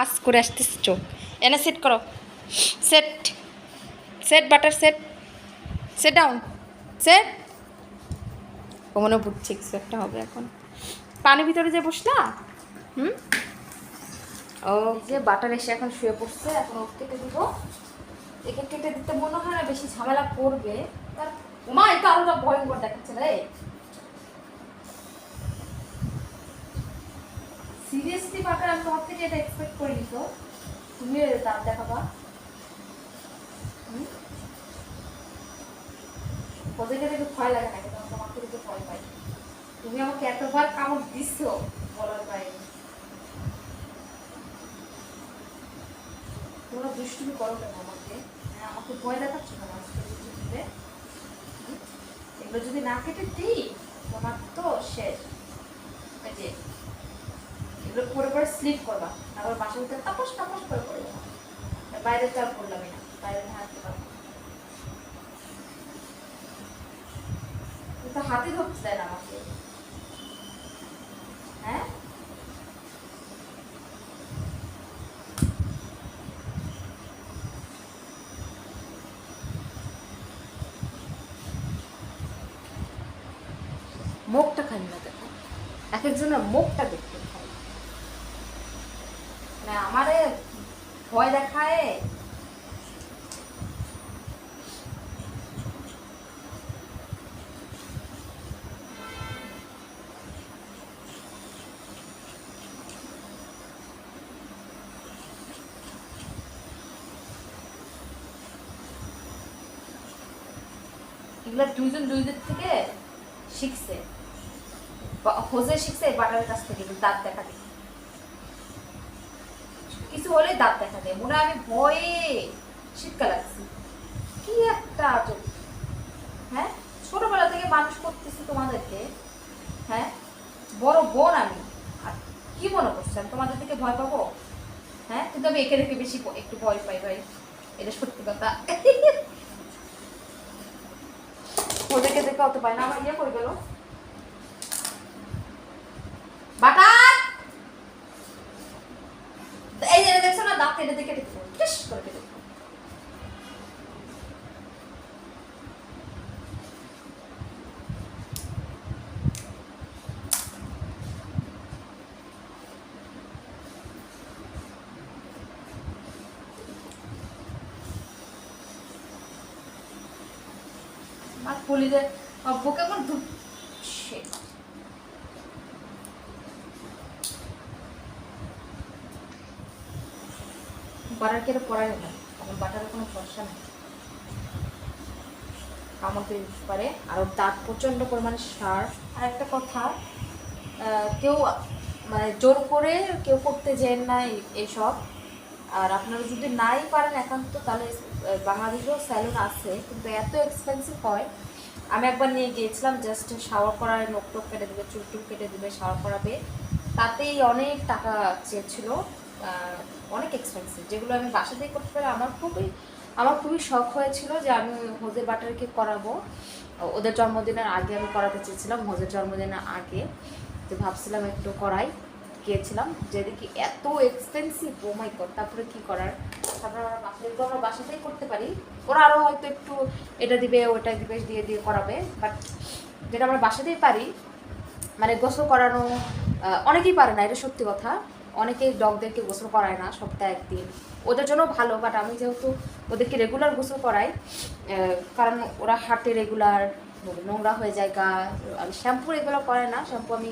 কাজ করে আসতেছি চোখ এনে সেট করো set set butter set set down set ও মনে বুঝছি কিছু একটা হবে এখন পানির ভিতরে যে বসলা হুম ও যে বাটার এসে এখন শুয়ে পড়ছে এখন ও কেটে দিব একে কেটে দিতে মনে হয় না বেশি ঝামেলা করবে তার মা এটা আরোটা ভয়ঙ্কর দেখাচ্ছে রে সিরিয়াসলি বাটার আমি তোমার থেকে এটা এক্সপেক্ট করিনি তো তুমি দাঁত দেখাবা ওদেরকে দেখে ভয় লাগে নাকি তোমার তোমাকে দেখে ভয় পাই তুমি আমাকে এতবার কামড় দিচ্ছ বলার বাইরে তোমরা দুষ্টুমি করো কেন আমাকে আমাকে ভয় দেখাচ্ছ না আজকে এগুলো যদি না কেটে দিই তোমার তো শেষ যে এগুলো পরে পরে স্লিপ করবা তারপর বাসার ভিতরে তাপস তাপস করে পড়ে যাবা বাইরে তো আর করলামই না বাইরে হাঁটতে পারবো তো হাতে ধরতে দেয় না আমাকে হ্যাঁ মুখটা খাই না দেখো এক একজনের মুখটা দেখতে খাই মানে আমারে ভয় দেখায় এগুলো দুইজন দুইদের থেকে শিখছে হোজে শিখছে বাটারের কাছ থেকে দাঁত দেখা দিয়ে কিছু হলে দাঁত দেখা দেয় মনে হয় আমি ভয়ে শীতকাল লাগছি কি একটা আজব হ্যাঁ ছোটবেলা থেকে মানুষ করতেছি তোমাদেরকে হ্যাঁ বড় বোন আমি আর কি মনে করছো আমি তোমাদের থেকে ভয় পাবো হ্যাঁ কিন্তু আমি একে দেখে বেশি একটু ভয় পাই ভাই এটা সত্যি কথা ওদেরকে দেখে অত পাই না আমার ইয়ে করে গেল বাটার এই যে দেখছো না দাঁত কেটে কেটে টিস করে কেটে আর পুলিশে বুকে কোন বাটার কেটে পড়াই না এখন বাটারের কোনো ভরসা নেই কামড় দিতে পারে আর ওর দাঁত প্রচণ্ড পরিমাণে শার্প আর একটা কথা কেউ মানে জোর করে কেউ করতে যেন না এইসব আর আপনারা যদি নাই পারেন একান্ত তাহলে বাংলাদেশেও স্যালুন আছে কিন্তু এত এক্সপেন্সিভ হয় আমি একবার নিয়ে গিয়েছিলাম জাস্ট শাওয়ার করার নখ টোক কেটে দেবে চুল টুল কেটে দেবে শাওয়ার করাবে তাতেই অনেক টাকা চেয়েছিল অনেক এক্সপেন্সিভ যেগুলো আমি বাসাতেই করতে পারি আমার খুবই শখ হয়েছিল যে আমি হোজে বাটারকে করাবো ওদের জন্মদিনের আগে আমি করাতে চেয়েছিলাম হোজের জন্মদিনের আগে তো ভাবছিলাম একটু করাই গিয়েছিলাম যেদিকে এত এক্সপেন্সিভ ও মাই গড তারপরে কী করার তারপরে আমরা বাসাতেই করতে পারি ওরা আরও হয়তো একটু এটা দিবে ওটা দিবে দিয়ে দিয়ে করাবে বাট যেটা আমরা বাসাতেই পারি মানে গোসল করানো অনেকেই পারে না এটা সত্যি কথা অনেকেই ডগদেরকে গোসল করায় না সপ্তাহে একদিন ওদের জন্য ভালো বাট আমি যেহেতু ওদেরকে রেগুলার গোসল করাই কারণ ওরা হাঁটে রেগুলার নোংরা হয়ে যায় গা আমি শ্যাম্পু রেগুলার করাই না শ্যাম্পু আমি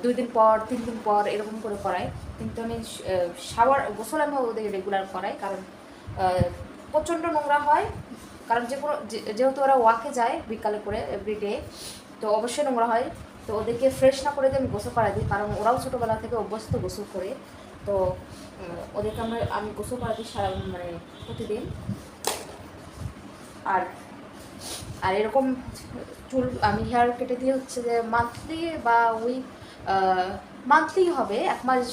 2 দিন পর 3 দিন পর এরকম করে করাই কিন্তু আমি শাওয়ার গোসল আমি ওদের রেগুলার করাই কারণ প্রচণ্ড নোংরা হয় কারণ যেহেতু ওরা ওয়াকে যায় বিকালে করে এভরিডে তো অবশ্যই নোংরা হয় তো ওদেরকে ফ্রেশ না করে দিয়ে আমি গোসল করাই দিই কারণ ওরাও ছোটোবেলা থেকে অভ্যস্ত গোসল করে তো ওদেরকে আমি গোসল করা দিই সারা মানে প্রতিদিন আর আর এরকম চুল আমি হেয়ার কেটে দিয়ে হচ্ছে যে মান্থলি বা মান্থলি হবে 1 মাস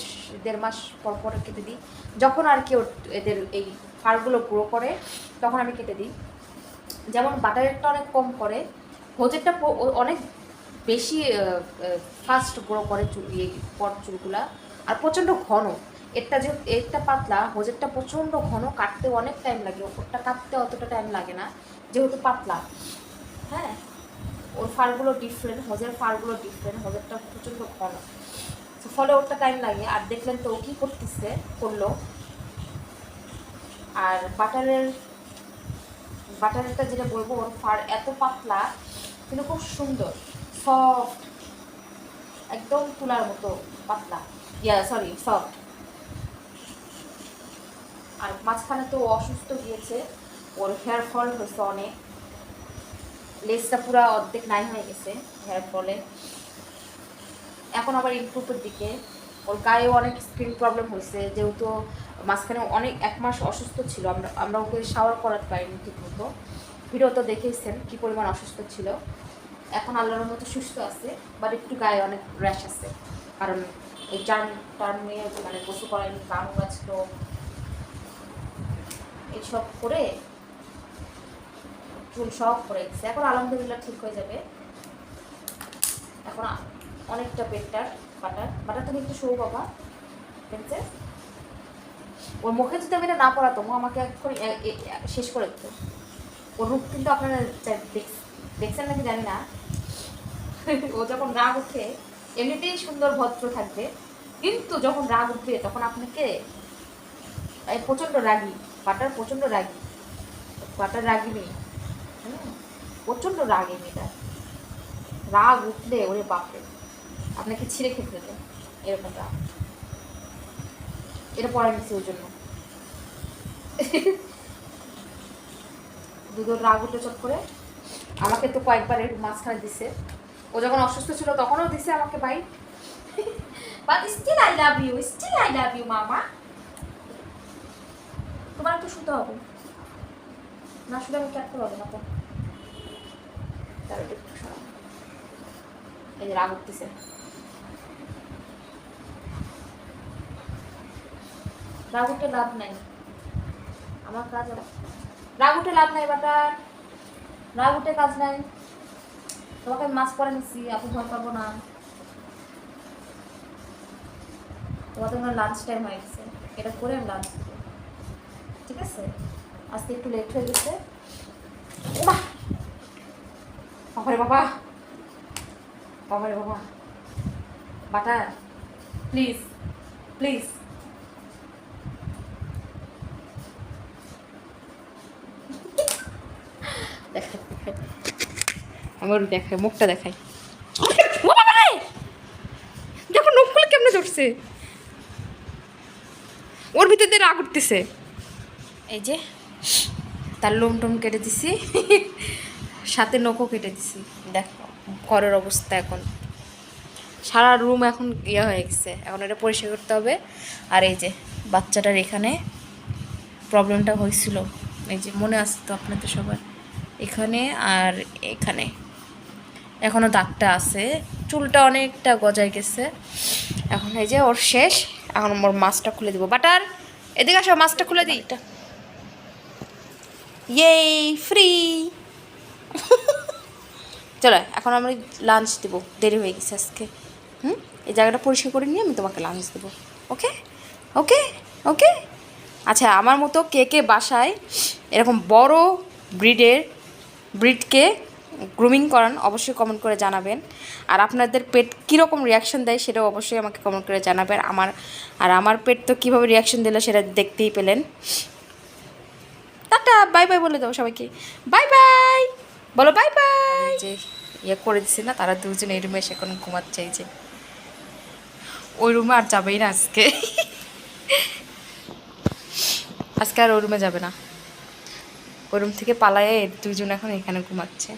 1.5 মাস পর পর কেটে দিই যখন আর কি এদের এই ফারগুলো গ্রো করে তখন আমি কেটে দিই যেমন বাটারেরটা অনেক কম করে হোজেরটা অনেক বেশি ফাস্ট গ্রো করে চুলগুলা আর প্রচণ্ড ঘন এরটা পাতলা, হোজেরটা প্রচণ্ড ঘন, কাটতে অনেক টাইম লাগে, ওপরটা কাটতে অতটা টাইম লাগে না যেহেতু পাতলা। হ্যাঁ, ওর ফারগুলো ডিফারেন্ট, হোজের ফারগুলো ডিফারেন্ট, হোজেরটা প্রচণ্ড ঘন, ফলে ওরটা টাইম লাগে। আর দেখলেন তো ও কী করলো। আর বাটারেরটা যেটা বলবো, ওর ফার এত পাতলা কিন্তু খুব সুন্দর, সফট, একদম তুলার মতো পাতলা, সফট। আর মাঝখানে তো অসুস্থ গিয়েছে, ওর হেয়ার ফল হয়েছে অনেক, লেজটা পুরো অর্ধেক নাই হয়ে গেছে হেয়ার ফলে। এখন আবার ইমপ্রুভের দিকে। ওর গায়েও অনেক স্কিন প্রবলেম হয়েছে, যেহেতু মাঝখানে অনেক 1 মাস অসুস্থ ছিল, আমরা ওকে শাওয়ার করাতে পারিনি ঠিক মতো, ভিডিও তো দেখেইছেন কী পরিমাণ অসুস্থ ছিল। এখন আল্লাহর মতো সুস্থ আছে, বাট একটু গায়ে অনেক র্যাশ আছে, কারণ এই টার্ম নিয়ে মানে গোসল করায়নি, কাম গাছলো এইসব করে চুল সব পড়ে গেছে। এখন আলহামদুলিল্লাহ ঠিক হয়ে যাবে, এখন অনেকটা বেটার। বাটার তুমি একটু শো বাবা, প্রিন্সেস। ওর মুখে যদি আমি এটা না পড়াতো, ও আমাকে এখন শেষ করে দিত। ওর রূপ কিন্তু আপনারা দেখছেন নাকি জানি না, ও যখন রাগ উঠে এমনিতেই সুন্দর ভদ্র থাকবে, কিন্তু যখন রাগ উঠবে তখন আপনাকে প্রচণ্ড রাগী। প্রচণ্ড রাগী, রাগী মেয়ে, প্রচণ্ড রাগী মেয়েটা। রাগ উঠলে ওরে বাপরে আপনাকে ছিঁড়ে খেতে দেবে, এরকম রাগ। এটা পড়াই নিচ্ছি ওর জন্য। দুধের রাগ উঠে চট করে আমাকে তো কয়েকবার একটু মাঝখানে দিছে, ও যখন অসুস্থ ছিল তখনও দিছে আমাকে bite. But still I love you মামা। তোমার একটু শুতে হবে না, শুধু আমি কাটতে পারবো না তো, তার একটু শোনা। এই যে রাগ উঠতেছে, রাগ উঠে লাভ নাই, আমার কাজ রাগ উঠে লাভ নাই বাটার, রাগ উঠে কাজ নাই। তোমাকে আমি মাছ পরে নিচ্ছি, আপু ভয় পাবো না। তোমাদের মনে লাঞ্চ টাইম হয়ে গেছে, এটা করে আমি লাঞ্চ দেবো, ঠিক আছে? আজকে একটু লেট হয়ে গেছে। বাবারে বাবা, বাবারে বাবা, বাটার প্লিজ প্লিজ। আমার দেখাই, মুখটা দেখাই, দেখো নখগুলো কেমনে ধরছে, ওর ভিতর দিয়ে রাগ উঠতেছে। এই যে তার লোম টোম কেটে দিছি, সাথে নখও কেটে দিছি। দেখো ঘরের অবস্থা, এখন সারা রুম এখন ইয়ে হয়ে গেছে, এখন এটা পরিষ্কার করতে হবে। আর এই যে বাচ্চাটার এখানে প্রবলেমটা হয়েছিল, এই যে মনে আছে তো আপনাদের সবার, এখানে আর এখানে এখনও দাগটা আছে, চুলটা অনেকটা গজায় গেছে। এখন এই যে ওর শেষ, এখন ওর মাছটা খুলে দিব। বাটার এদিকে আসো, মাছটা খুলে দিই। এটা ইয়েই ফ্রি। চলো এখন আমরা লাঞ্চ দেবো, দেরি হয়ে গেছে আজকে। এই জায়গাটা পরিষ্কার করে নিয়ে আমি তোমাকে লাঞ্চ দেবো। ওকে ওকে ওকে। আচ্ছা, আমার মতো কে কে বাসায় এরকম বড় ব্রিডকে গ্রুমিং করান অবশ্যই কমেন্ট করে জানাবেন। আর আপনাদের পেট কীরকম রিয়াকশান দেয় সেটাও অবশ্যই আমাকে কমেন্ট করে জানাবেন। আমার পেট তো কীভাবে রিয়াকশান দিল সেটা দেখতেই পেলেন। টাটা, বাই বাই বলে দাও সবাইকে, বাই বাই বলো, বাই বাই। যে ইয়ে করে দিছি না, তারা দুজন এই রুমে এসে এখন ঘুমাচ্ছে। এই যে ওই রুমে আর যাবেই না আজকে, আজকে আর ওই রুমে যাবে না, ওই রুম থেকে পালায়ে দুজন এখন এখানে ঘুমাচ্ছে।